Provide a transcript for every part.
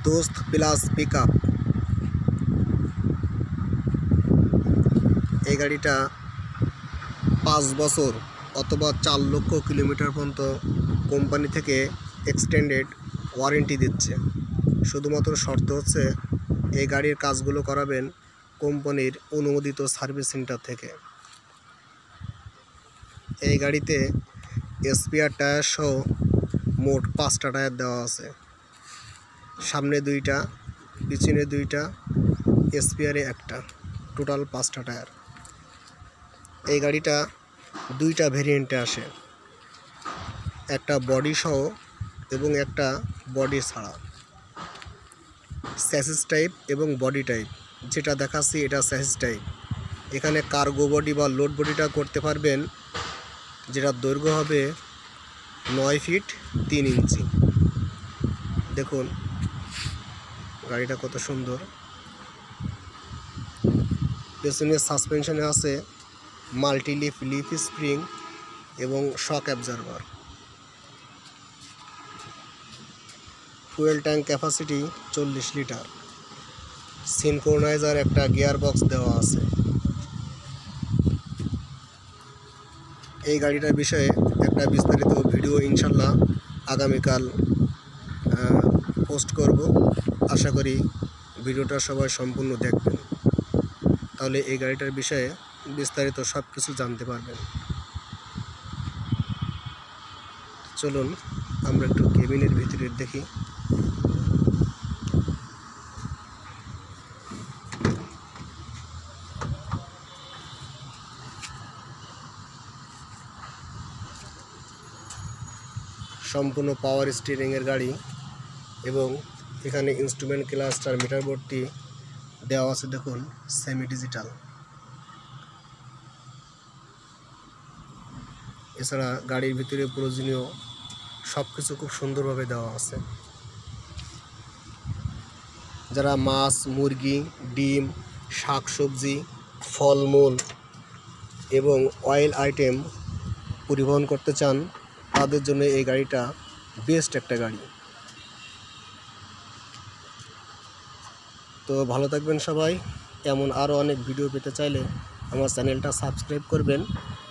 দোস্ত plus pickup. এই গাড়িটা 5 বছর অথবা 4 লক্ষ কিলোমিটার পর্যন্ত কোম্পানি থেকে এক্সটেন্ডেড ওয়ারেন্টি দিচ্ছে। শুধুমাত্র শর্ত হচ্ছে এই গাড়ির কাজগুলো করাবেন কোম্পানির অনুমোদিত সার্ভিস সেন্টার থেকে। এই গাড়িতে স্পেয়ার টায়ার সহ মোট 5টা টায়ার দেওয়া আছে, সামনে 2টা, পিছনে 2টা, স্পেয়ারে 1টা, টোটাল 5টা টায়ার। এই গাড়িটা 2টা ভেরিয়েন্টে আসে, একটা বডি সহ এবং একটা বডি ছাড়া। স্যাসিস টাইপ এবং বডি টাইপ, যেটা দেখাচ্ছি এটা স্যাসিস টাইপ। এখানে কার্গো বডি বা লোড বডিটা করতে পারবেন, যেটার দৈর্ঘ্য হবে 9 ফিট 3 ইঞ্চি। দেখুন গাড়িটা কত সুন্দর। পেছনের সাসপেনশনে আছে মাল্টি লিফ স্প্রিং এবং shock absorber. Fuel tank capacity 40 litre. Synchroniser একটা গিয়ার বক্স দেওয়া আছে। এই গাড়িটার বিষয়ে একটা বিস্তারিত ভিডিও ইনশাল্লাহ আগামীকাল পোস্ট করব। আশা করি ভিডিওটা সবাই সম্পূর্ণ দেখবেন, তাহলে এই গাড়িটার বিষয়ে বিস্তারিত সব কিছু জানতে পারবেন। চলুন আমরা একটু কেবিনের ভিতরে দেখি। সম্পূর্ণ পাওয়ার স্টিয়ারিংয়ের গাড়ি এবং এখানে ইনস্ট্রুমেন্ট ক্লাস্টার মিটার বোর্ডটি দেওয়া আছে, দেখুন সেমি ডিজিটাল। এছাড়া গাড়ির ভিতরে প্রয়োজনীয় সব কিছু খুব সুন্দরভাবে দেওয়া আছে। যারা মাছ, মুরগি, ডিম, শাকসবজি, ফলমূল এবং অয়েল আইটেম পরিবহন করতে চান, তাদের জন্য এই গাড়িটা বেস্ট একটা গাড়ি। তো ভালো থাকবেন সবাই। এমন আরও অনেক ভিডিও পেতে চাইলে আমার চ্যানেলটা সাবস্ক্রাইব করবেন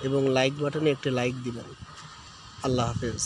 এবং লাইক বাটনে একটি লাইক দিবেন। আল্লাহ হাফেজ।